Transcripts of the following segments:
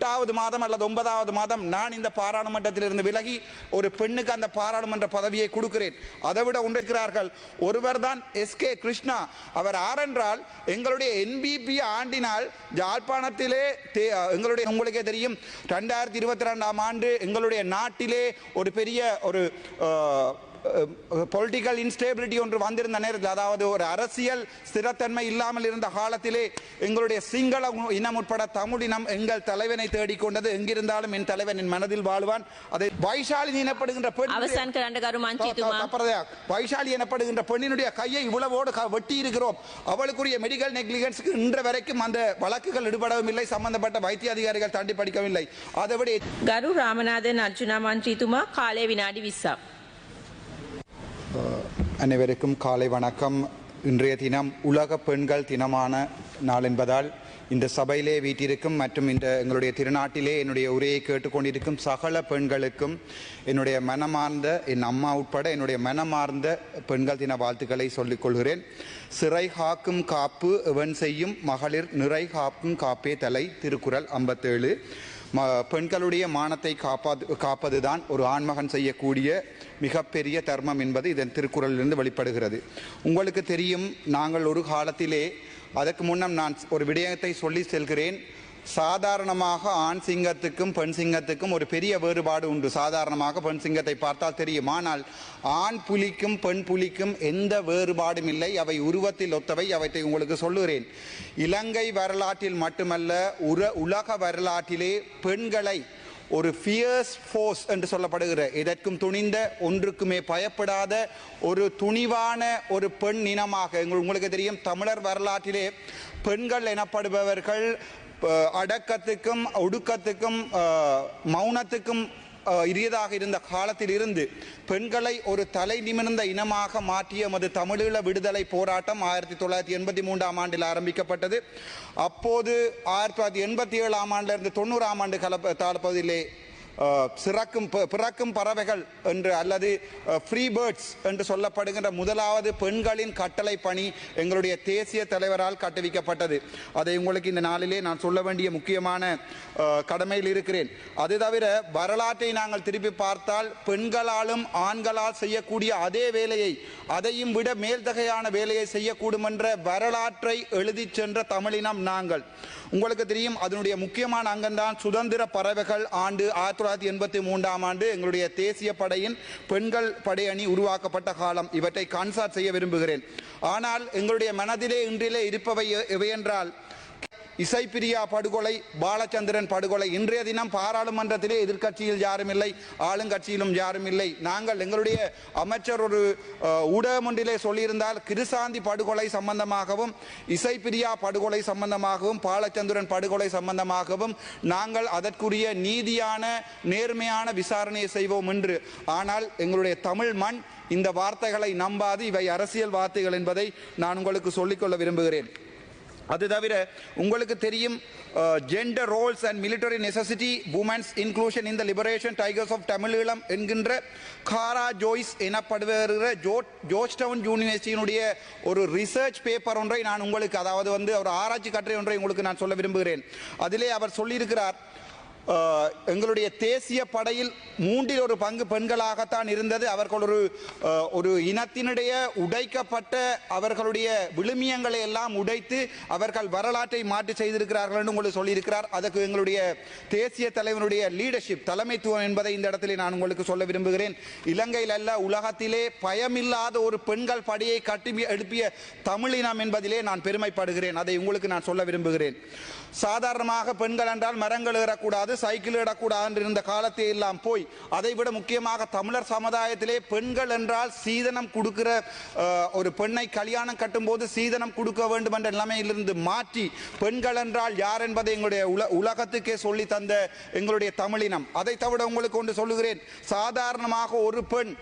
8வது மாதம் அல்லது 9வது மாதம் நான் இந்த பாராளுமன்றத்திலிருந்து விலகி ஒரு பெண்ணுக்கு அந்த பாராளுமன்ற பதவியை கொடுக்கிறேன். அதை விட உண்டிருக்கிறார்கள். ஒருவர் தான் SK கிருஷ்ணா. அவர் ஆரென்றால் எங்களுடைய NBP ஆண்டினால் யாழ்ப்பாணத்திலே எங்களுடைய உங்களுக்கே தெரியும் 2022ஆம் ஆண்டு எங்களுடைய நாட்டிலே ஒரு பெரிய ஒரு பொலிட்டிக்கல் இன்ஸ்டேபிலிட்டி ஒன்று வந்திருந்த நேரத்தில், அதாவது ஒரு அரசியல் ஸ்திரத்தன்மை இல்லாமல் இருந்த காலத்திலே எங்களுடைய சிங்கள இனம் உட்பட தமிழ் இனம் எங்கள் தலைவனை தேடிக்கொண்டது. எங்கிருந்தாலும் என் தலைவன் என் மனதில் வாழ்வான். அதை வைஷாலி எனப்படுகின்ற வைஷாலி எனப்படுகின்ற பெண்ணினுடைய கையை இவ்வளவோடு வெட்டி இருக்கிறோம். அவளுக்குரிய மெடிக்கல் நெக்லிஜென்ஸ்க்கு இன்று வரைக்கும் அந்த வழக்குகள் ஈடுபடவும் இல்லை. சம்பந்தப்பட்ட வைத்திய அதிகாரிகள் தாண்டி படிக்கவில்லை. அதை விட ගරු රාමනාදන් අර්ජුනා මන්ත්‍රීතුමා කාලය විනාඩි 20ක්. அனைவருக்கும் காலை வணக்கம். இன்றைய தினம் உலக பெண்கள் தினமான நாள் என்பதால் இந்த சபையிலே வீட்டிற்கும் மற்றும் இந்த எங்களுடைய திருநாட்டிலே என்னுடைய உரையை கேட்டுக்கொண்டிருக்கும் சகல பெண்களுக்கும் என்னுடைய மனமார்ந்த என் அம்மா உட்பட என்னுடைய மனமார்ந்த பெண்கள் தின வாழ்த்துக்களை சொல்லிக் கொள்கிறேன். சிறை காக்கும் காப்பு எவன் செய்யும் மகளிர் நிறை காக்கும் காப்பே தலை. திருக்குறள் 57. பெண்களுடைய மானத்தை காப்பதுதான் ஒரு ஆண்மகன் செய்யக்கூடிய மிகப்பெரிய தர்மம் என்பது இதன் திருக்குறளிலிருந்து வெளிப்படுகிறது. உங்களுக்கு தெரியும், நாங்கள் ஒரு காலத்திலே அதற்கு முன்னம் நான் ஒரு விடயத்தை சொல்லி செல்கிறேன். சாதாரணமாக ஆண் சிங்கத்துக்கும் பெண் சிங்கத்துக்கும் ஒரு பெரிய வேறுபாடு உண்டு. சாதாரணமாக பெண் சிங்கத்தை பார்த்தால் தெரியும். ஆனால் ஆண் புலிக்கும் பெண் புலிக்கும் எந்த வேறுபாடும் இல்லை. அவை உருவத்தில் ஒத்தவை. அவற்றை உங்களுக்கு சொல்லுகிறேன். இலங்கை வரலாற்றில் மட்டுமல்ல, உலக வரலாற்றிலே பெண்களை ஒரு ஃபியர்ஸ் ஃபோர்ஸ் என்று சொல்லப்படுகிற, இதற்கும் துணிந்த, ஒன்றுக்குமே பயப்படாத ஒரு துணிவான ஒரு பெண் இனமாக உங்களுக்கு தெரியும். தமிழர் வரலாற்றிலே பெண்கள் எனப்படுபவர்கள் அடக்கத்துக்கும் ஒடுக்கத்துக்கும் மௌனத்துக்கும் இரியதாக இருந்த காலத்தில் இருந்து பெண்களை ஒரு தலை நிமிர்ந்த இனமாக மாற்றிய மது தமிழீழ விடுதலை போராட்டம் 1983ஆம் ஆண்டில் ஆரம்பிக்கப்பட்டது. அப்போது 1987ஆம் ஆண்டிலிருந்து 90ஆம் ஆண்டு காலப்பகுதியிலே பிறக்கும் பறவைகள் என்று அல்லது ஃப்ரீ பேர்ட்ஸ் என்று சொல்லப்படுகின்ற முதலாவது பெண்களின் கட்டளை பணி எங்களுடைய தேசிய தலைவரால் கட்டுவிக்கப்பட்டது. அதை உங்களுக்கு இந்த நாளிலே நான் சொல்ல வேண்டிய முக்கியமான கடமையில் இருக்கிறேன். அது தவிர வரலாற்றை நாங்கள் திருப்பி பார்த்தால் பெண்களாலும் ஆண்களால் செய்யக்கூடிய அதே வேலையை, அதையும் விட மேல்தகையான வேலையை செய்யக்கூடும் என்ற வரலாற்றை எழுதி சென்ற தமிழினம் நாங்கள். உங்களுக்கு தெரியும், அதனுடைய முக்கியமான அங்கம்தான் சுதந்திர பறவைகள் ஆண்டு 1983ஆம் ஆண்டு எங்களுடைய தேசிய படையின் பெண்கள் படையணி உருவாக்கப்பட்ட காலம். இவற்றை கான்சார்ட் செய்ய விரும்புகிறேன். ஆனால் எங்களுடைய மனதிலே இன்றிலே இருப்பவை எவையென்றால், இசைப்பிரியா படுகொலை, பாலச்சந்திரன் படுகொலை. இன்றைய தினம் பாராளுமன்றத்திலே எதிர்கட்சியில் யாரும் இல்லை, ஆளுங்கட்சியிலும் யாரும் இல்லை. நாங்கள் எங்களுடைய அமைச்சர் ஒரு ஊடகம் ஒன்றிலே சொல்லியிருந்தால், கிருசாந்தி படுகொலை சம்பந்தமாகவும் இசைப்பிரியா படுகொலை சம்பந்தமாகவும் பாலச்சந்திரன் படுகொலை சம்பந்தமாகவும் நாங்கள் அதற்குரிய நீதியான நேர்மையான விசாரணையை செய்வோம் என்று. ஆனால் எங்களுடைய தமிழ் மண் இந்த வார்த்தைகளை நம்பாது. இவை அரசியல் வார்த்தைகள் என்பதை நான் உங்களுக்கு சொல்லிக்கொள்ள விரும்புகிறேன். அது தவிர உங்களுக்கு தெரியும், gender roles and military necessity, women's inclusion in the liberation tigers of Tamil Eelam என்கின்ற காரா ஜோய்ஸ் எனப்படுகிற ஜோர்ஜ் டவுன் யூனிவர்சிட்டியினுடைய ஒரு ரிசர்ச் பேப்பர் ஒன்றை நான் உங்களுக்கு, அதாவது ஒரு ஆராய்ச்சி கட்டுரை ஒன்றை உங்களுக்கு நான் சொல்ல விரும்புகிறேன். அதிலே அவர் சொல்லியிருக்கிறார், எங்களுடைய தேசிய படையில் 1/3 பெண்களாகத்தான் இருந்தது. அவர்கள் ஒரு இனத்தினுடைய உடைக்கப்பட்ட அவர்களுடைய விழுமியங்களை எல்லாம் உடைத்து அவர்கள் வரலாற்றை மாற்றி செய்திருக்கிறார்கள் என்று உங்களுக்கு சொல்லியிருக்கிறார். அதற்கு எங்களுடைய தேசிய தலைவனுடைய லீடர்ஷிப், தலைமைத்துவம் என்பதை இந்த இடத்திலே நான் உங்களுக்கு சொல்ல விரும்புகிறேன். இலங்கையில் அல்ல, உலகத்திலே பயமில்லாத ஒரு பெண்கள் படையை கட்டி எழுப்பிய தமிழினம் என்பதிலே நான் பெருமைப்படுகிறேன். அதை உங்களுக்கு நான் சொல்ல விரும்புகிறேன். சாதாரணமாக பெண்கள் என்றால் மரங்கள் ஏறக்கூடாது, சைக்கிள் ஏறக்கூடாது என்று இருந்த காலத்தை எல்லாம் போய், அதைவிட முக்கியமாக தமிழர் சமுதாயத்திலே பெண்கள் என்றால் சீதனம் கொடுக்கிற, ஒரு பெண்ணை கல்யாணம் கட்டும் போது சீதனம் கொடுக்க வேண்டும் என்ற நிலைமையிலிருந்து மாற்றி பெண்கள் என்றால் யார் என்பதை எங்களுடைய உலகத்துக்கே சொல்லி தந்த எங்களுடைய தமிழினம். அதை தவிர உங்களுக்கு ஒன்று சொல்லுகிறேன். சாதாரணமாக ஒரு பெண்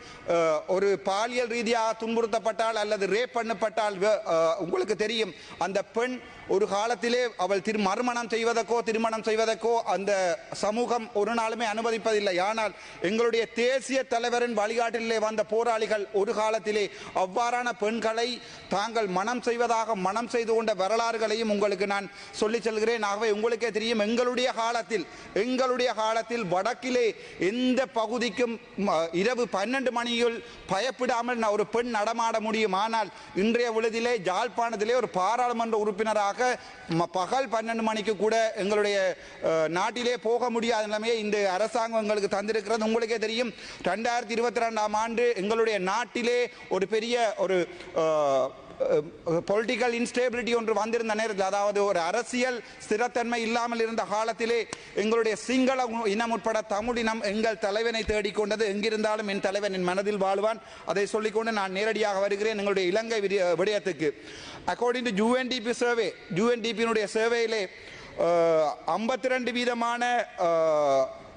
ஒரு பாலியல் ரீதியாக துன்புறுத்தப்பட்டால் அல்லது ரேப் பண்ணப்பட்டால் உங்களுக்கு தெரியும், அந்த பெண் ஒரு காலத்திலே அவள் மறுமணம் செய்வதற்கோ திருமணம் செய்வதற்கோ அந்த சமூகம் ஒரு நாளுமே அனுமதிப்பதில்லை. ஆனால் எங்களுடைய தேசிய தலைவரின் வழிகாட்டிலே வந்த போராளிகள் ஒரு காலத்திலே அவ்வாறான பெண்களை தாங்கள் மனம் செய்வதாக மனம் செய்து கொண்ட வரலாறுகளையும் உங்களுக்கு நான் சொல்லி செல்கிறேன். ஆகவே உங்களுக்கே தெரியும், எங்களுடைய காலத்தில் வடக்கிலே எந்த பகுதிக்கும் இரவு 12 மணியில் பயப்படாமல் ஒரு பெண் நடமாட முடியும். ஆனால் இன்றைய பொழுதிலே யாழ்ப்பாணத்திலே ஒரு பாராளுமன்ற உறுப்பினராக பகல் 12 மணிக்கு கூட எங்களுடைய நாட்டிலே போக முடியாத நிலைமையை இந்த அரசாங்கம் எங்களுக்கு தந்திருக்கிறது. உங்களுக்கே தெரியும், 2022ஆம் ஆண்டு எங்களுடைய நாட்டிலே ஒரு பெரிய ஒரு பொலிட்டிக்கல் இன்ஸ்டேபிலிட்டி ஒன்று வந்திருந்த நேரத்தில், அதாவது ஒரு அரசியல் ஸ்திரத்தன்மை இல்லாமல் இருந்த காலத்திலே எங்களுடைய சிங்கள இனம் உட்பட தமிழ் இனம் எங்கள் தலைவனை தேடிக்கொண்டது. எங்கிருந்தாலும் என் தலைவன் என் மனதில் வாழ்வான். அதை சொல்லிக்கொண்டு நான் நேரடியாக வருகிறேன் எங்களுடைய இலங்கை விடயத்துக்கு. அக்கார்டிங் டு யூஎன்டிபி சர்வே, யூஎன்டிபியினுடைய சர்வேயிலே 52%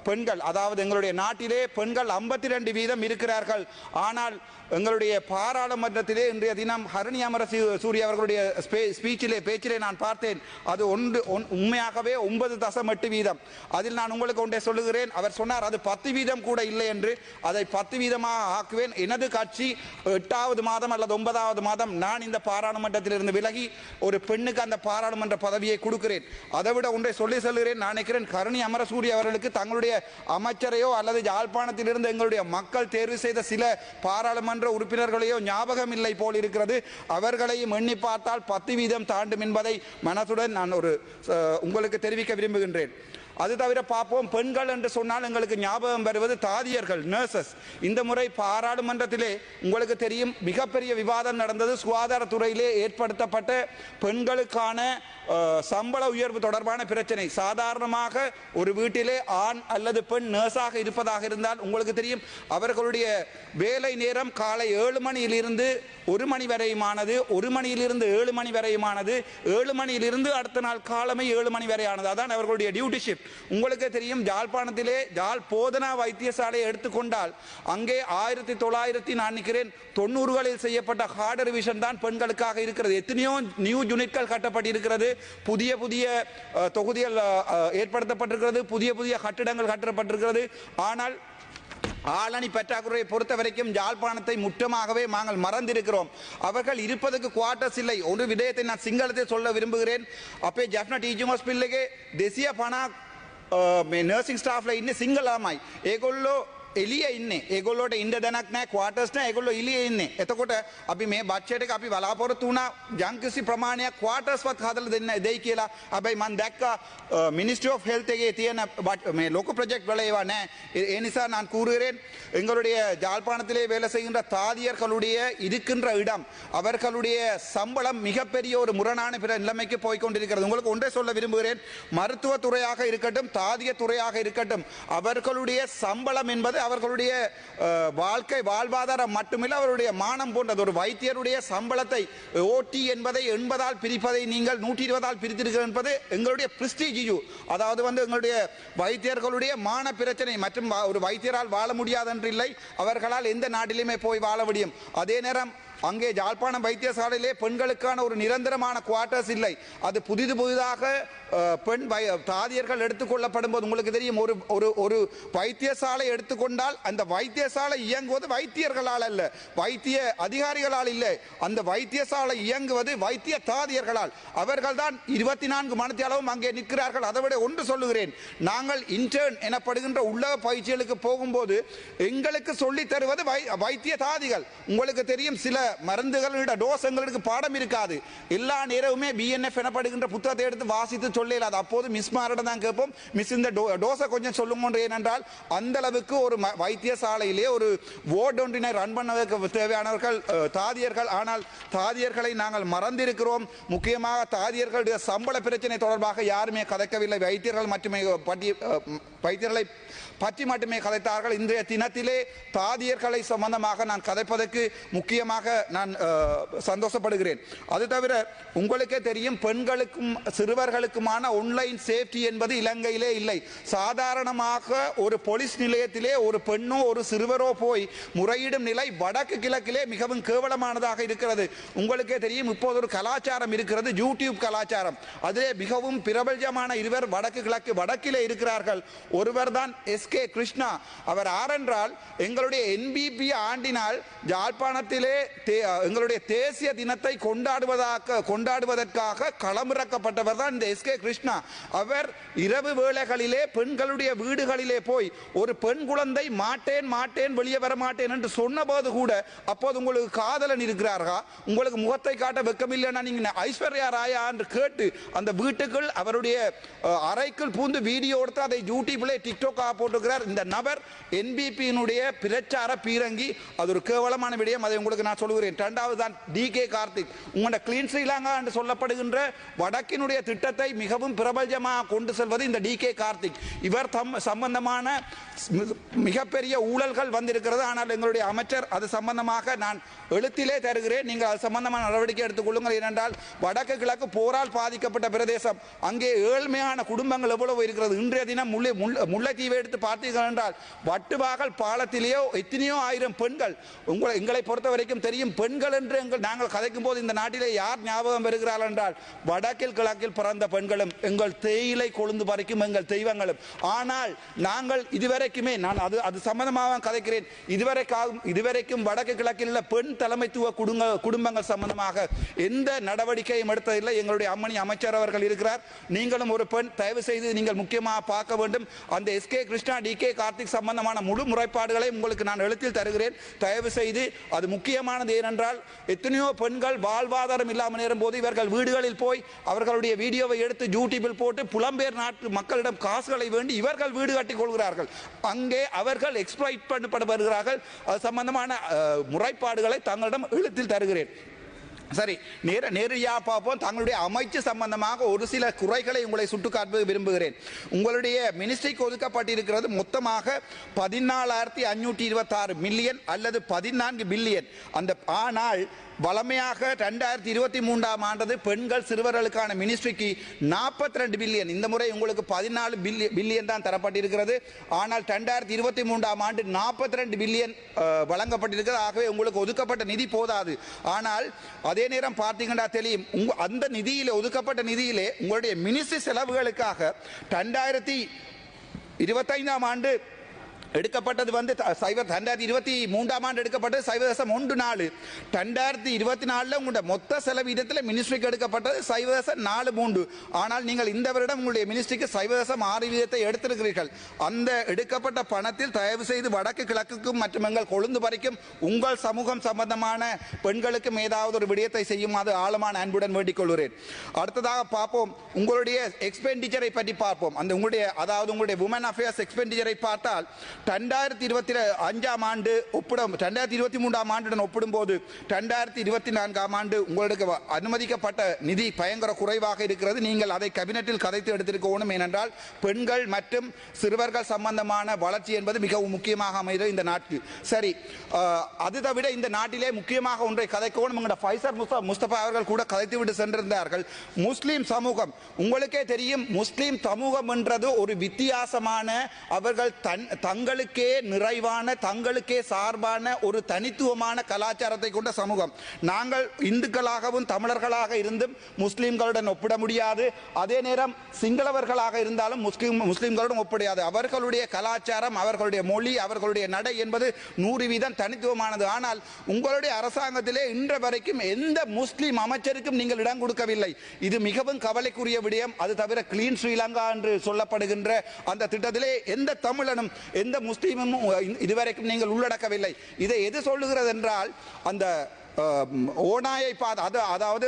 பெண்கள், அதாவது எங்களுடைய நாட்டிலே பெண்கள் 52% இருக்கிறார்கள். ஆனால் எங்களுடைய பாராளுமன்றத்திலே இன்றைய தினம் ஹரணி அமரசூரிய அவர்களுடைய பேச்சிலே நான் பார்த்தேன், அது உண்மையாகவே 9.8%. அதில் நான் உங்களுக்கு ஒன்றை சொல்லுகிறேன். அவர் சொன்னார் அது 10% கூட இல்லை என்று. அதை 10% ஆக்குவேன். எனது கட்சி 8வது மாதம் அல்லது 9வது மாதம் நான் இந்த பாராளுமன்றத்திலிருந்து விலகி ஒரு பெண்ணுக்கு அந்த பாராளுமன்ற பதவியை கொடுக்கிறேன். அதை விட ஒன்றை சொல்லி செல்கிறேன். நான் நினைக்கிறேன் ஹரணி அமரசூரிய அவர்களுக்கு தங்களுடைய அமைச்சரையோ அல்லது யாழ்ப்பாணத்திலிருந்து எங்களுடைய மக்கள் தேர்வு செய்த சில பாராளுமன்ற உறுப்பினர்களையோ ஞாபகம் இல்லை போல் இருக்கிறது. அவர்களையும் எண்ணி பார்த்தால் 10% தாண்டும் என்பதை மனசுடன் நான் உங்களுக்கு தெரிவிக்க விரும்புகின்றேன். அது தவிர பார்ப்போம், பெண்கள் என்று சொன்னால் எங்களுக்கு ஞாபகம் வருவது தாதியர்கள், நர்சஸ். இந்த முறை பாராளுமன்றத்திலே உங்களுக்கு தெரியும் மிகப்பெரிய விவாதம் நடந்தது. சுகாதாரத்துறையிலே ஏற்படுத்தப்பட்ட பெண்களுக்கான சம்பள உயர்வு தொடர்பான பிரச்சனை. சாதாரணமாக ஒரு வீட்டிலே ஆண் அல்லது பெண் நர்ஸாக இருப்பதாக இருந்தால் உங்களுக்கு தெரியும் அவர்களுடைய வேலை நேரம் காலை 7 மணியிலிருந்து 1 மணி வரையுமானது, 1 மணியிலிருந்து 7 மணி வரையுமானது, 7 மணியிலிருந்து அடுத்த நாள் காலமே 7 மணி வரையானது. அதான் அவர்களுடைய டியூட்டி ஷிப்ட். உங்களுக்கு தெரியும், யாழ்ப்பாணத்திலே யாழ் போதனா வைத்தியசாலையை எடுத்துக்கொண்டால் அங்கே 1990களில் செய்யப்பட்ட ஹார்ட் ரிவிஷன் தான் பெண்களுக்காக இருக்கிறது. எத்தனையோ நியூ யூனிட்கள் கட்டப்பட்டிருக்கிறது, புதிய தொகுதிகள் ஏற்படுத்தப்பட்டிருக்கிறது, புதிய கட்டிடங்கள் கட்டப்பட்டிருக்கிறது. ஆனால் ஆளணி பற்றாக்குறையை பொறுத்த வரைக்கும் யாழ்ப்பாணத்தை முற்றமாகவே நாங்கள் மறந்திருக்கிறோம். அவர்கள் இருப்பதற்கு குவார்ட்டர்ஸ் இல்லை. ஒரு விடயத்தை நான் சிங்களத்தை சொல்ல விரும்புகிறேன். அப்பே ஜெஃப்னா டீச்சிங் ஹாஸ்பிட்டலுக்கு 250 නර්සින් ස්ටාෆ්ලා ඉන්නේ සිංගල ළමයි. ඒගොල්ලෝ එළිය ඉන්නේ. ඒගොල්ලෝට ඉන්න දැනක් නැහැ, ක්වාටර්ස් නැහැ. ඒගොල්ලෝ එළියේ ඉන්නේ. එතකොට අපි මේ බජට් එක අපි බලාපොරොත්තු වුණා යම්කිසි ප්‍රමාණයක් ක්වාටර්ස්වත් හදලා දෙයි කියලා. හැබැයි මම දැක්කා මිනිස්ට්‍රි ஆஃப் ஹெல்த் එකේ තියෙන මේ ලොකු ප්‍රොජෙක්ට් වල ඒවා නැහැ. ඒ නිසා நான் கூறுகிறேன், எங்களுடைய யாழ்ப்பாணத்திலே வேலை செய்கின்ற தாதியர்களுடைய இருக்கின்ற இடம், அவர்களுடைய சம்பளம் மிகப்பெரிய ஒரு முரணான நிலைமைக்கு போய்கொண்டிருக்கிறது. உங்களுக்கு ஒன்றை சொல்ல விரும்புகிறேன், மருத்துவத்துறையாக இருக்கட்டும், தாதிய துறையாக இருக்கட்டும், அவர்களுடைய சம்பளம் என்பது அவர்களுடைய வாழ்வாதாரம் மட்டுமில்லை, அவருடைய மானம் போன்றது. ஒரு வைத்தியருடைய சம்பளத்தை ஓடி என்பதை 80ஆல் பிரிப்பதை நீங்கள் 120ஆல் பிரித்திருக்கிறது என்பது எங்களுடைய பிரெஸ்டீஜ் இஷ்யூ. அதாவது எங்களுடைய வைத்தியர்களுடைய மான பிரச்சனை. மற்றும் ஒரு வைத்தியரால் வாழ முடியாது என்று இல்லை, அவர்களால் எந்த நாட்டிலுமே போய் வாழ முடியும். அதே நேரம் அங்கே யாழ்ப்பாணம் வைத்தியசாலையிலே பெண்களுக்கான ஒரு நிரந்தரமான குவார்ட்டர்ஸ் இல்லை. அது புதிதாக பெண் தாதியர்கள் எடுத்துக்கொள்ளப்படும் போது உங்களுக்கு தெரியும், ஒரு வைத்தியசாலை எடுத்துக்கொண்டால் அந்த வைத்தியசாலை இயங்குவது வைத்தியர்களால் அல்ல, வைத்திய அதிகாரிகளால் இல்லை. அந்த வைத்தியசாலை இயங்குவது வைத்திய தாதியர்களால். அவர்கள் தான் 24 மணித்தியாலவும் அங்கே நிற்கிறார்கள். அதை விட ஒன்று சொல்லுகிறேன், நாங்கள் இன்டர்ன் எனப்படுகின்ற உள்ளக பயிற்சிகளுக்கு போகும்போது எங்களுக்கு சொல்லி தருவது வைத்திய தாதிகள். உங்களுக்கு தெரியும், சில மருந்துகளோட டோஸ் எங்களுக்கு பாடம் இருக்காது. எல்லா நேரமுமே பிஎன்எஃப் எனப்படுகின்ற புத்தகத்தை எடுத்து வாசித்து சொல்லலாது. அப்போது மிஸ் மாரிடம் தான் கேட்போம், மிஸ் இந்த டோஸை கொஞ்சம் சொல்லுங்க. ஏனென்றால் அந்த அளவுக்கு ஒரு வைத்தியசாலையிலே ஒரு வார்டு ஒன்றினை ரன் பண்ண தேவையானவர்கள் தாதியர்கள். ஆனால் தாதியர்களை நாங்கள் மறந்திருக்கிறோம். முக்கியமாக தாதியர்களுடைய சம்பள பிரச்சனை தொடர்பாக யாருமே கதைக்கவில்லை. வைத்தியர்களை பற்றி மட்டுமே கதைத்தார்கள். இன்றைய தினத்திலே தாதியர்களை சம்பந்தமாக நான் கதைப்பதற்கு முக்கியமாக நான் சந்தோஷப்படுகிறேன். அது தவிர உங்களுக்கே தெரியும், பெண்களுக்கும் சிறுவர்களுக்குமான சம்பந்தமான ஆன்லைன் சேஃப்டி என்பது இலங்கையிலே இல்லை. சாதாரணமாக ஒரு போலீஸ் நிலையத்திலே ஒரு பெண்ணோ ஒரு சிறுவரோ போய் முறையிடும் நிலை வடக்கு கிழக்கிலே மிகவும் கேவலமானதாக இருக்கிறது. உங்களுக்கே தெரியும், இப்போது ஒரு கலாச்சாரம் இருக்கிறது, யூடியூப் கலாச்சாரம். அதிலே மிகவும் பிரபலமான இருவர் வடக்கிலே இருக்கிறார்கள். ஒருவர் தான் எஸ்கே கிருஷ்ணா. அவர் ஆரென்றால் எங்களுடைய என்பிபி ஆண்டினால் யாழ்ப்பாணத்திலே எங்களுடைய தேசிய தினத்தை கொண்டாடுவதற்காக களமிறக்கப்பட்டவர் தான் இந்த எஸ்கே கிருஷ்ணா. அவர் இரவு வேளைகளிலே பெண்களுடைய வீடுகளிலே போய் ஒரு பெண் குழந்தை மாட்டேன் மாட்டேன் வெளியே வர மாட்டேன் என்று சொன்னபோது கூட, அப்போது உங்களுக்கு காதலன் இருக்கிறார்களா, உங்களுக்கு முகத்தை காட்ட வெக்கமில்லைன்னா நீங்க ஐஸ்வர்யா ராயா என்று கேட்டு அந்த வீட்டுக்குள் அவருடைய அறைக்குள் பூந்து வீடியோ எடுத்து அதை யூடியூப்ல டிக்டாக் போட்டுக்கிறார் இந்த நபர். என்பிபியினுடைய பிரச்சார பீரங்கி. அது ஒரு கேவலமான விடயம், அதை உங்களுக்கு நான் சொல்லுகிறேன். இரண்டாவது தான் டிகே கார்த்திக். உங்களோட கிளீன் ஸ்ரீலங்கா என்று சொல்லப்படுகின்ற வடக்கினுடைய திட்டத்தை மிகவும் பிரபலமாக கொண்டு செல்வது இந்த டிகே கார்த்திக். இவர் சம்பந்தமான மிகப்பெரிய ஊழல்கள் வந்திருக்கிறது. ஆனால் எங்களுடைய அமைச்சர் அது சம்பந்தமாக நான் எழுத்திலே தருகிறேன், நீங்கள் அது சம்பந்தமான நடவடிக்கை எடுத்துக்கொள்ளுங்கள். ஏனென்றால் வடக்கு கிழக்கு போரால் பாதிக்கப்பட்ட பிரதேசம், அங்கே ஏழ்மையான குடும்பங்கள் எவ்வளவு இருக்கிறது. இன்றைய தினம் முல்லைத்தீவை எடுத்து பார்த்தீர்கள் என்றால் வட்டுவாகல் பாலத்திலேயோ எத்தனையோ ஆயிரம் பெண்கள். எங்களை பொறுத்த வரைக்கும் தெரியும், பெண்கள் என்று நாங்கள் கதைக்கும் போது இந்த நாட்டிலே யார் ஞாபகம் வருகிறார்கள் என்றால் வடக்கில் கிழக்கில் பிறந்த பெண்களும் எங்கள் தேயிலை கொழுந்து பறிக்கும் எங்கள் தெய்வங்களும். ஆனால் நாங்கள் இதுவரைக்குமே நான் அது சம்பந்தமாக கதைக்கிறேன், இதுவரைக்கும் வடக்கு கிழக்கில் உள்ள பெண் தலைமைத்துவ குடும்பங்கள் சம்பந்தமாக எந்த நடவடிக்கையும் எடுத்ததில்லை. எங்களுடைய அம்மணி அமைச்சர் அவர்கள் இருக்கிறார், நீங்களும் ஒரு பெண், தயவு செய்து நீங்கள் முக்கியமாக பார்க்க வேண்டும். அந்த எஸ்கே கிருஷ்ணா டிகே கார்த்திக் சம்பந்தமான முழு முறைப்பாடுகளை உங்களுக்கு நான் எழுத்தில் தருகிறேன். தயவு செய்து அது முக்கியமானது. ஏனென்றால் எத்தனையோ பெண்கள் வாழ்வாதாரம் இல்லாமல் நேரும் போது இவர்கள் வீடுகளில் போய் அவர்களுடைய வீடியோவை எடுத்து யூடியூபில் போட்டு புலம்பெயர் நாட்டு மக்களிடம் காசுகளை வேண்டி இவர்கள் வீடு கட்டிக் கொள்கிறார்கள். அங்கே அவர்கள் எக்ஸ்ப்ளாய்ட் பண்ணப்பட்டு வருகிறார்கள். அது சம்பந்தமான முறைப்பாடுகளை தங்களிடம் எழுத்தில் தருகிறேன். சரி, நேரடியாக பார்ப்போம். தங்களுடைய அமைச்சு சம்பந்தமாக ஒரு சில குறைகளை உங்களை சுட்டுக்காட்ட விரும்புகிறேன். உங்களுடைய மினிஸ்ட்ரிக்கு ஒதுக்கப்பட்டிருக்கிறது மொத்தமாக 14,526 மில்லியன் அல்லது 14 பில்லியன். ஆனால் வளமையாக 2023ஆம் ஆண்டு பெண்கள் சிறுவர்களுக்கான மினிஸ்ட்ரிக்கு 42 பில்லியன். இந்த முறை உங்களுக்கு 14 பில்லியன் தான் தரப்பட்டிருக்கிறது. ஆனால் 2023ஆம் ஆண்டு 42 பில்லியன் வழங்கப்பட்டிருக்கிறது. ஆகவே உங்களுக்கு ஒதுக்கப்பட்ட நிதி போதாது. ஆனால் அதே நேரம் பார்த்தீங்கன்னா தெரியும், அந்த நிதியிலே ஒதுக்கப்பட்ட நிதியிலே உங்களுடைய மினிஸ்ட்ரி செலவுகளுக்காக 2025ஆம் ஆண்டு எடுக்கப்பட்டது 2023ஆம் ஆண்டு எடுக்கப்பட்டது 0.14. 2024 உங்களுடைய மொத்த செலவீதத்தில் மினிஸ்ட்ரிக்கு எடுக்கப்பட்டது 0.43. ஆனால் நீங்கள் இந்த வருடம் உங்களுடைய மினிஸ்ட்ரிக்கு 0.6 எடுத்திருக்கிறீர்கள். அந்த எடுக்கப்பட்ட பணத்தில் தயவு செய்து வடக்கு கிழக்குக்கும் மற்றும் எங்கள் கொழுந்து பறிக்கும் உங்கள் சமூகம் சம்பந்தமான பெண்களுக்கும் ஏதாவது ஒரு விடயத்தை செய்யுமாறு ஆழமான அன்புடன் வேண்டிக் கொள்கிறேன். அடுத்ததாக பார்ப்போம், உங்களுடைய எக்ஸ்பெண்டிச்சரை பற்றி பார்ப்போம். அந்த உங்களுடைய உமன் அஃபேர்ஸ் எக்ஸ்பெண்டிச்சரை பார்த்தால் 2025ஆம் ஆண்டு 2023ஆம் ஆண்டுடன் ஒப்பிடும்போது 2024ஆம் ஆண்டு உங்களுக்கு அனுமதிக்கப்பட்ட நிதி பயங்கர குறைவாக இருக்கிறது. நீங்கள் அதை கேபினெட்டில் கதைத்து எடுத்திருக்கணும். ஏனென்றால் பெண்கள் மற்றும் சிறுவர்கள் சம்பந்தமான வளர்ச்சி என்பது மிகவும் முக்கியமாக அமைகிறது இந்த நாட்டில். சரி, அது தவிர இந்த நாட்டிலே முக்கியமாக ஒன்றை கதைக்கணும். எங்களுடைய ஃபைசர் முஸ்தபா அவர்கள் கூட கதைத்து விட்டு சென்றிருந்தார்கள். முஸ்லீம் சமூகம், உங்களுக்கே தெரியும், முஸ்லீம் சமூகம் என்றது ஒரு வித்தியாசமான, அவர்கள் தங்களுக்கே நிறைவான, தங்களுக்கே சார்பான ஒரு தனித்துவமான கலாச்சாரத்தை கொண்ட சமூகம். நாங்கள் இந்துக்களாகவும் தமிழர்களாக இருந்தும் முஸ்லிம்களுடன் ஒப்பிட முடியாது. அதே நேரம் சிங்களவர்களாக இருந்தாலும் முஸ்லிம்களுடன் ஒப்பிடாது. அவர்களுடைய கலாச்சாரம், அவர்களுடைய மொழி, அவர்களுடைய நடை என்பது 100% தனித்துவமானது. ஆனால் உங்களுடைய அரசாங்கத்திலே இன்று வரைக்கும் எந்த முஸ்லிம் அமைச்சருக்கும் நீங்கள் இடம் கொடுக்கவில்லை. இது மிகவும் கவலைக்குரிய விடயம். அது தவிர கிளீன் ஸ்ரீலங்கா என்று சொல்லப்படுகின்ற அந்த திட்டத்திலே எந்த தமிழனும் எந்த முஸ்லீமும் இதுவரைக்கும் நீங்கள் உள்ளடக்கவில்லை. இதை எது சொல்லுகிறது என்றால், அந்த ஓநாயை பார்த்து, அதாவது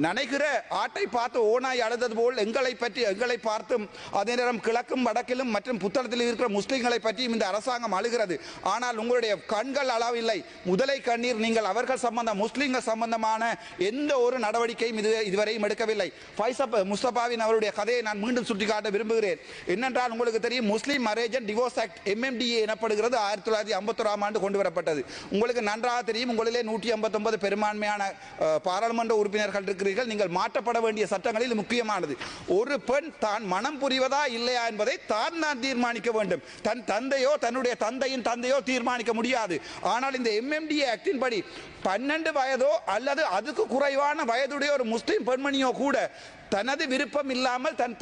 நினைக்கிற ஆட்டை பார்த்து ஓநாய் அழுதது போல் எங்களை பார்த்தும் அதே நேரம் கிழக்கும் வடக்கிலும் மற்றும் புத்தளத்தில் இருக்கிற முஸ்லிம்களை பற்றியும் இந்த அரசாங்கம் அழுகிறது. ஆனால் உங்களுடைய கண்கள் அளவில்லை. முதலை கண்ணீர். நீங்கள் அவர்கள் முஸ்லிம்கள் சம்பந்தமான எந்த ஒரு நடவடிக்கையும் இதுவரையும் எடுக்கவில்லை. ஃபைசர் முஸ்தபாவின் அவருடைய கதையை நான் மீண்டும் சுட்டிக்காட்ட விரும்புகிறேன். என்னென்றால் உங்களுக்கு தெரியும், முஸ்லிம் marriage and divorce act MMDA எனப்படுகிறது 1951ஆம் ஆண்டு கொண்டு வரப்பட்டது. உங்களுக்கு நன்றாக தெரியும். உங்களிலே 159 49 பெரும்பான்மையான பாராளுமன்ற உறுப்பினர்கள் இருக்கிறீர்கள். நீங்கள் மாற்றப்பட வேண்டிய சட்டங்களில் முக்கியமானது ஒரு பெண் தான் மனம் புரிவதா இல்லையா என்பதை தான் தீர்மானிக்க வேண்டும். தன் தந்தையோ தன்னுடைய தந்தையின் தந்தையோ தீர்மானிக்க முடியாது. ஆனால் இந்த MMDA ஆக்டின் படி 12 வயதோ அல்லது அதுக்கு குறைவான வயதுடைய ஒரு முஸ்லிம் பெண்மணியோ கூட தனது விருப்பம் இல்லாமல் தன்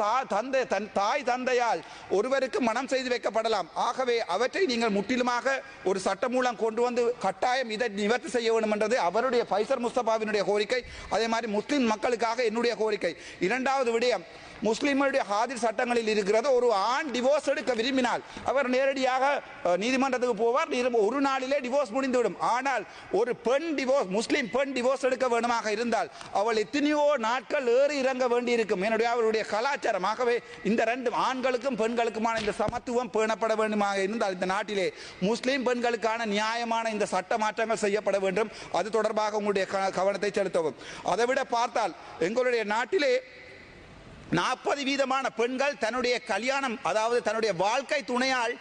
தாய் தந்தையால் ஒருவருக்கு மனம் செய்து வைக்கப்படலாம். ஆகவே அவற்றை நீங்கள் முற்றிலுமாக ஒரு சட்டம் மூலம் கொண்டு வந்து கட்டாயம் இதை நிவர்த்தி செய்ய வேண்டும் என்றது அவருடைய ஃபைசர் முஸ்தபாவினுடைய கோரிக்கை. அதே மாதிரி முஸ்லிம் மக்களுக்காக என்னுடைய கோரிக்கை. இரண்டாவது விடயம், முஸ்லிம்களுடைய ஹாதிர் சட்டங்களில் இருக்கிறது, ஒரு ஆண் டிவோர்ஸ் எடுக்க விரும்பினால் அவர் நேரடியாக நீதிமன்றத்துக்கு போவார், ஒரு நாளிலே டிவோர்ஸ் முடிந்துவிடும். ஆனால் ஒரு பெண் டிவோர்ஸ், முஸ்லிம் பெண் டிவோர்ஸ் எடுக்க வேண்டுமாக இருந்தால் அவள் எத்தனையோ நாட்கள் ஏறி இறங்க வேண்டியிருக்கும். என்னுடைய அவருடைய கலாச்சாரம். ஆகவே இந்த ரெண்டு ஆண்களுக்கும் பெண்களுக்குமான இந்த சமத்துவம் பேணப்பட வேண்டுமாக இருந்தால் இந்த நாட்டிலே முஸ்லிம் பெண்களுக்கான நியாயமான இந்த சட்ட மாற்றங்கள் செய்யப்பட வேண்டும். அது தொடர்பாக உங்களுடைய கவனத்தை செலுத்தவும். அதைவிட பார்த்தால் எங்களுடைய நாட்டிலே 40% பெண்கள் தன்னுடைய கல்யாணம், அதாவது தன்னுடைய வாழ்க்கை துணையால்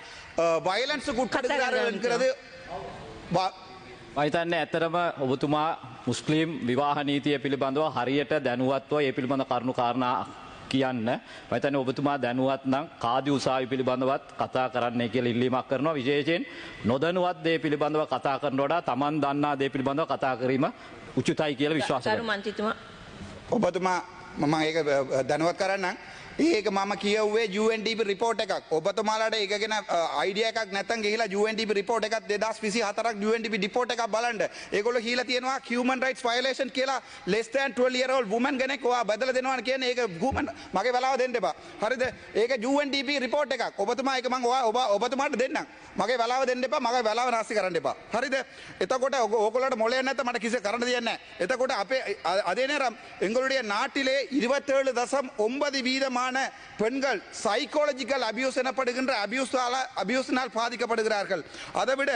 வயலன்ஸுக்கு உட்படுகிறார்கள் என்கிறது. මහිතන්නේ ඇතරම ඔබතුමා මුස්ලිම් විවාහ නීතිය පිළිබඳව හරියට දැනුවත්ව ඒ පිළිබඳ කරුණු කාරණා කියන්න. මහිතන්නේ ඔබතුමා දැනුවත් නම් කාදි උසාවි පිළිබඳවත් කතා කරන්නයි කියලා ඉල්ලීමක් කරනවා. විශේෂයෙන් නොදැනුවත් දේ පිළිබඳව කතා කරනට වඩා Taman දන්නා දේ පිළිබඳව කතා කිරීම උචිතයි කියලා විශ්වාස කරනවා. ඔබතුමා මම ඒක දැනුවත් කරන්නම්. ඒක මම කියවුවේ UNDP රිපෝට් එකක්. ඔබතුමාලාට ඒක ගැන අයිඩියා එකක් නැත්නම් ගිහිලා UNDP රිපෝට් එකක් 2024ක් UNDP රිපෝට් එකක් බලන්න. ඒගොල්ලෝ කියලා තියෙනවා human rights violation කියලා less than 12 year old woman කෙනෙක් ඔයා බදලා දෙනවා කියන්නේ ඒක woman මගේ වෙලාව දෙන්න එපා. හරිද? ඒක UNDP රිපෝට් එකක්. ඔබතුමා ඒක මම ඔබතුමාට දෙන්නම්. මගේ වෙලාව දෙන්න එපා. මගේ වෙලාව නාස්ති කරන්න එපා. හරිද? එතකොට ඕගොල්ලෝට මොලේ නැත්නම් මට කිසි කරන්න දෙයක් නැහැ. එතකොට අපේ அதே நேரம் எங்களுடைய நாட்டிலே 27.9% பெண்கள் சைக்காலஜிக்கல் அபியூஸ் எனப்படுகின்ற அபியூஸினால் பாதிக்கப்படுகிறார்கள். அதைவிட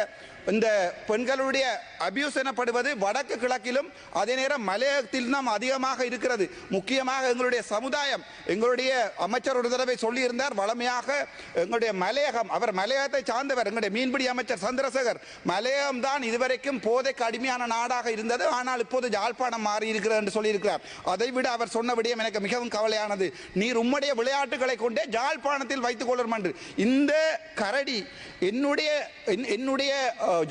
இந்த பெண்களுடைய அபியூஸ் எனப்படுவது வடக்கு கிழக்கிலும் அதே நேரம் மலையகத்தில் தான் அதிகமாக இருக்கிறது. முக்கியமாக எங்களுடைய சமுதாயம், எங்களுடைய அமைச்சர் ஒரு தடவை சொல்லியிருந்தார், வளமையாக எங்களுடைய மலையகம், அவர் மலையகத்தை சார்ந்தவர், எங்களுடைய மீன்பிடி அமைச்சர் சந்திரசேகர், மலையகம் தான் இதுவரைக்கும் போதைக்கு அடிமையான நாடாக இருந்தது, ஆனால் இப்போது யாழ்ப்பாணம் மாறி இருக்கிறது என்று சொல்லியிருக்கிறார். அதை விட அவர் சொன்ன விடயம் எனக்கு மிகவும் கவலையானது. நீர் உம்முடைய விளையாட்டுகளை கொண்டே யாழ்ப்பாணத்தில் வைத்துக் கொள்ளும் என்று. இந்த கரடி என்னுடைய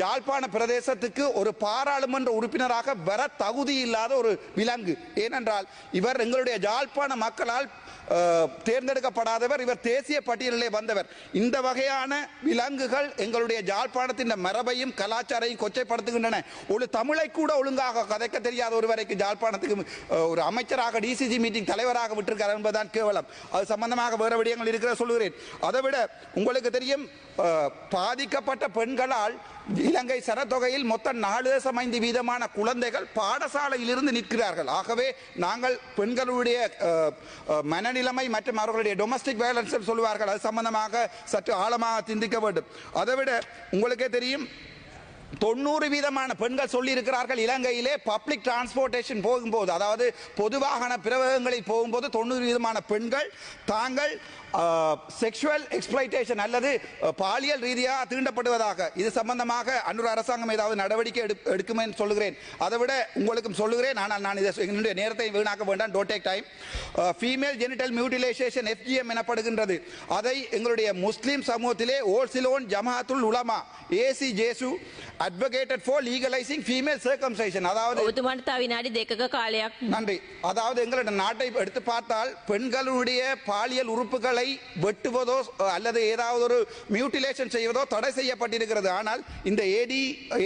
யாழ்ப்பாண பிரதேசத்துக்கு ஒரு பாராளுமன்ற உறுப்பினராக வர தகுதி இல்லாத ஒரு விலங்கு. ஏனென்றால் இவர் எங்களுடைய யாழ்ப்பாண மக்களால் தேர்ந்தெடுக்கப்படாதவர், இவர் தேசிய பட்டியலிலே வந்தவர். இந்த வகையான விலங்குகள் எங்களுடைய யாழ்ப்பாணத்தின் மரபையும் கலாச்சாரையும் கொச்சைப்படுத்துகின்றன. ஒரு தமிழை கூட ஒழுங்காக கதைக்க தெரியாத ஒருவரைக்கு யாழ்ப்பாணத்துக்கு ஒரு அமைச்சராக டிசிசி மீட்டிங் தலைவராக விட்டிருக்கார் என்பதுதான் கேவலம். அது சம்பந்தமாக வேறு விடயங்கள் இருக்கிற சொல்லுகிறேன். அதை விட உங்களுக்கு தெரியும், பாதிக்கப்பட்ட பெண்களால் இலங்கை சனத்தொகையில் மொத்தம் 4.5% குழந்தைகள் பாடசாலையிலிருந்து நிற்கிறார்கள். ஆகவே நாங்கள் பெண்களுடைய மனநிலைமை மற்றும் அவர்களுடைய டொமஸ்டிக் வயலன்ஸ் சொல்லுவார்கள், அது சம்பந்தமாக சற்று ஆழமாக சிந்திக்க வேண்டும். அதைவிட உங்களுக்கே தெரியும், 90% பெண்கள் சொல்லி இருக்கிறார்கள் இலங்கையிலே பப்ளிக் டிரான்ஸ்போர்டேஷன் போகும்போது, அதாவது பொது வாகன பிரவேகங்களில் போகும்போது 90% பெண்கள் தாங்கள் செக்ஷுவல் எக்ஸ்பிளைட்டேஷன் அல்லது பாலியல் ரீதியாக தீண்டப்படுவதாக. இது சம்பந்தமாக அன்னூர் அரசாங்கம் ஏதாவது நடவடிக்கை எடுக்குமே சொல்லுகிறேன். அதை விட உங்களுக்கும் சொல்லுகிறேன், ஆனால் நான் இதை என்னுடைய நேரத்தை வீணாக்க வேண்டாம். Don't take time. Female genital mutilation FGM எனப்படுகின்றது. அதை எங்களுடைய முஸ்லிம் சமூகத்திலே ஓல்சிலோன் ஜமாத்துல் உலமா AC Jesu advocated for legalizing female circumcision. அதாவது ඔබතුමාට තව විනාඩි 2ක කාලයක්. நன்றி. அதாவது எங்களுடைய நாட்டை எடுத்து பார்த்தால் பெண்களுடைய பாலியல் உறுப்புகளை வெட்டுவதோ அல்லது ஏதாவது ஒரு மியூட்டிலேஷன் செய்வதோ தடை செய்யப்பட்டிருக்கிறது. ஆனால் இந்த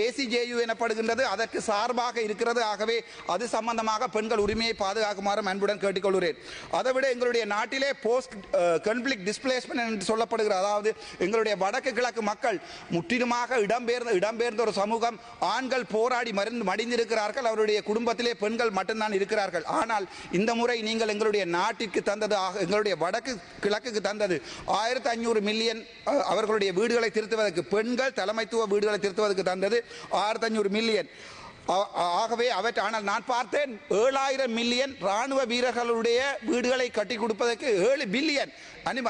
ACJU எனப்படுகின்றது அதற்கு சார்பாக இருக்கிறது. ஆகவே அது சம்பந்தமாக பெண்கள் உரிமையை பாதுகாக்குமாறு அன்புடன் கேட்டுக்கொள்கிறேன். அதை விட எங்களுடைய நாட்டிலே போஸ்ட் கான்ஃப்ளிக்ட் டிஸ்பிளேஸ்மென்ட் என்று சொல்லப்படுகிறது. அதாவது எங்களுடைய வடக்கு கிழக்கு மக்கள் முற்றிலுமாக இடம்பெயர்ந்த ஒரு சமூகம். ஆண்கள் போராடி மடிந்திருக்கிறார்கள், அவருடைய குடும்பத்திலே பெண்கள் மட்டும்தான் இருக்கிறார்கள். ஆனால் இந்த முறை நீங்கள் எங்களுடைய நாட்டிற்கு தந்தது, எங்களுடைய வடக்கு கிழக்குக்கு தந்தது 1500 மில்லியன் அவர்களுடைய வீடுகளை திருத்துவதற்கு, பெண்கள் தலைமைத்துவ வீடுகளை திருத்துவதற்கு தந்தது 1500 மில்லியன். ஆகவே அவற்றை, ஆனால் நான் பார்த்தேன் 7000 மில்லியன் ராணுவ வீரர்களுடைய வீடுகளை கட்டி கொடுப்பதற்கு 7 பில்லியன்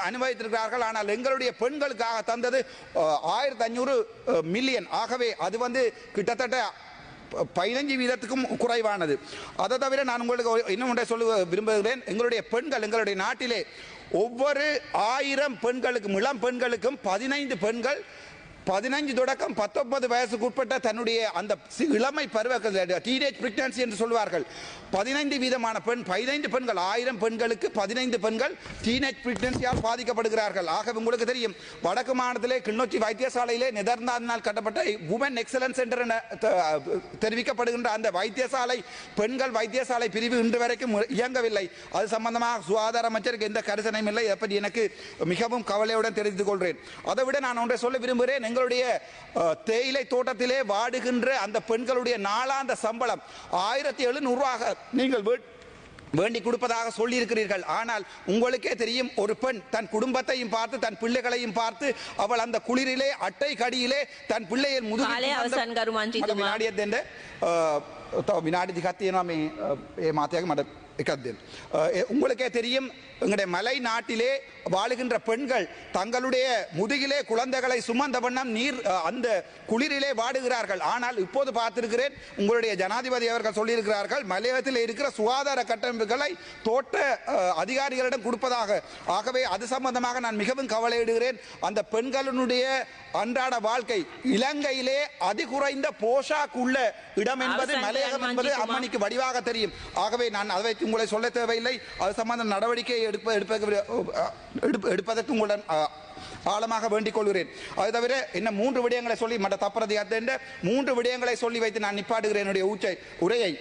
அனுமதித்திருக்கிறார்கள். ஆனால் எங்களுடைய பெண்களுக்காக தந்தது 1500 மில்லியன். ஆகவே அது கிட்டத்தட்ட 15 வீதத்துக்கும் குறைவானது. அதை தவிர நான் உங்களுக்கு இன்னும் ஒன்றை சொல்ல விரும்புகிறேன். எங்களுடைய பெண்கள் எங்களுடைய நாட்டிலே ஒவ்வொரு 1000 பெண்களுக்கும் இளம் பெண்களுக்கும் 15 பெண்கள் 15 தொடக்கம் 19 வயசுக்கு உட்பட்ட தன்னுடைய அந்த இளமை பருவ டீனேஜ் பிரெக்னன்சி என்று சொல்வார்கள். 15 வீதமான 15 பெண்கள் 1000 பெண்களுக்கு 15 பெண்கள் டீனேஜ் பிரெக்னன்சியால் பாதிக்கப்படுகிறார்கள். ஆக உங்களுக்கு தெரியும், வடக்கு மாநிலத்திலே கிளிநொச்சி வைத்தியசாலையிலே நெதர்லாந்தினால் கட்டப்பட்ட உமன் எக்ஸலன்ஸ் சென்டர் என தெரிவிக்கப்படுகின்ற அந்த வைத்தியசாலை பெண்கள் வைத்தியசாலை பிரிவு இன்று வரைக்கும் இயங்கவில்லை. அது சம்பந்தமாக சுகாதார அமைச்சருக்கு எந்த கரிசனையும் இல்லை. எப்படி எனக்கு மிகவும் கவலையுடன் தெரிவித்துக் கொள்கிறேன். அதை விட நான் ஒன்றை சொல்ல விரும்புகிறேன். எங்களுடைய தேயிலை தோட்டத்திலே வாடுகின்ற அந்த பெண்களுடைய நாளாந்த சம்பளம் 1700 ரூபாய் நீங்கள் வேண்டி கொடுப்பதாக சொல்லியிருக்கிறீர்கள். ஆனால் உங்களுக்கே தெரியும், ஒரு பெண் தன் குடும்பத்தையும் பார்த்து தன் பிள்ளைகளையும் பார்த்து அவள் அந்த குளிரிலே அட்டை கடியிலே தன் பிள்ளையின் வினாடி திகத்தியமே மாத்தியாக மட உங்களுக்கே தெரியும், எங்களுடைய மலை நாட்டிலே வாழுகின்ற பெண்கள் தங்களுடைய முதுகிலே குழந்தைகளை சுமந்த வண்ணம் நீர் அந்த குளிரிலே வாடுகிறார்கள். ஆனால் இப்போது பார்த்திருக்கிறேன், உங்களுடைய ஜனாதிபதி அவர்கள் சொல்லியிருக்கிறார்கள், மலையகத்தில் இருக்கிற சுகாதார கட்டமைப்புகளை தோட்ட அதிகாரிகளிடம் கொடுப்பதாக. ஆகவே அது சம்பந்தமாக நான் மிகவும் கவலையிடுகிறேன். அந்த பெண்களுடைய அன்றாட வாழ்க்கை, இலங்கையிலே அதிகுறைந்த போஷாக் உள்ள இடம் என்பது மலையகம் என்பது அம்மணிக்கு வடிவாக தெரியும். ஆகவே நான் அதை உங்களை சொல்ல தேவையில்லை. அது சம்பந்த நடவடிக்கை எடுப்பதற்கு உங்களுடன் ஆழமாக வேண்டிக் கொள்கிறேன். அது தவிர இன்னும் 3 விடயங்களை சொல்லி மற்ற தப்பறதை 3 விடயங்களை சொல்லி வைத்து நான் நிப்பாட்டுகிறேன் என்னுடைய உரையை.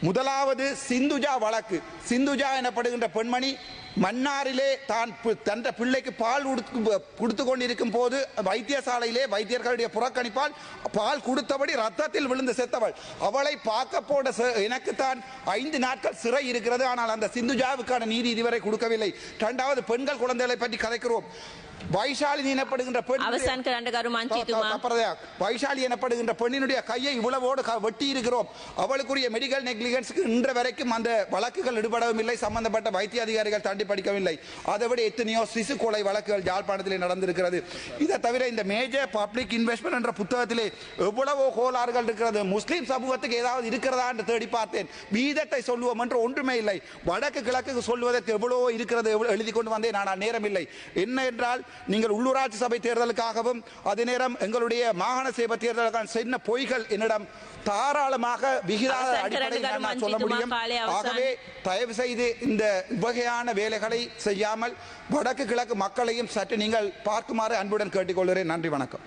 முதலாவது சிந்துஜா வழக்கு. சிந்துஜா எனப்படுகின்ற பெண்மணி மன்னாரிலே தான் தன் பிள்ளைக்கு பால் கொடுத்து கொண்டிருக்கும் போது வைத்தியசாலையிலே வைத்தியர்களுடைய புறக்கணிப்பால் பால் கொடுத்தபடி ரத்தத்தில் விழுந்து செத்தவள். அவளை பார்க்க போட எனக்கு தான் 5 நாட்கள் சிறை இருக்கிறது. ஆனால் அந்த சிந்துஜாவுக்கான நீதி இதுவரை கொடுக்கவில்லை. 2வது பெண்கள் குழந்தைகளை பற்றி கதைக்கிறோம். வைஷாலி எனப்படுகின்ற வைஷாலி எனப்படுகின்ற பெண்ணினுடைய கையை இவ்வளவோடு வெட்டி இருக்கிறோம். அவளுக்குரிய மெடிக்கல் நெக்லிஜென்ஸ்க்கு இன்று வரைக்கும் அந்த வழக்குகள் ஈடுபடவும் இல்லை. சம்பந்தப்பட்ட வைத்திய அதிகாரிகள் தாண்டி படிக்கவில்லை. அதை விட எத்தனையோ சிசு கொலை வழக்குகள் யாழ்ப்பாணத்திலே நடந்திருக்கிறது. இதை தவிர இந்த மேஜர் பப்ளிக் இன்வெஸ்ட்மெண்ட் என்ற புத்தகத்திலே எவ்வளவோ கோளாறுகள் இருக்கிறது. முஸ்லீம் சமூகத்துக்கு ஏதாவது இருக்கிறதா என்று தேடி பார்த்தேன். வீதத்தை சொல்லுவோம் என்று ஒன்றுமே இல்லை. வடக்கு கிழக்கு சொல்வதற்கு எவ்வளவோ இருக்கிறது எழுதி கொண்டு வந்தேன். ஆனால் நேரம் இல்லை. என்ன என்றால், நீங்கள் உள்ளூராட்சி சபை தேர்தலுக்காகவும் அதே நேரம் எங்களுடைய மாகாண சபை தேர்தலுக்கான சின்ன பொய்கள் என்னிடம் தாராளமாக விகிதாத அடிப்படையில் நான் சொல்ல முடியும். ஆகவே தயவு செய்து இந்த வகையான வேலைகளை செய்யாமல் வடக்கு கிழக்கு மக்களையும் சற்று நீங்கள் பார்க்குமாறு அன்புடன் கேட்டுக்கொள்கிறேன். நன்றி, வணக்கம்.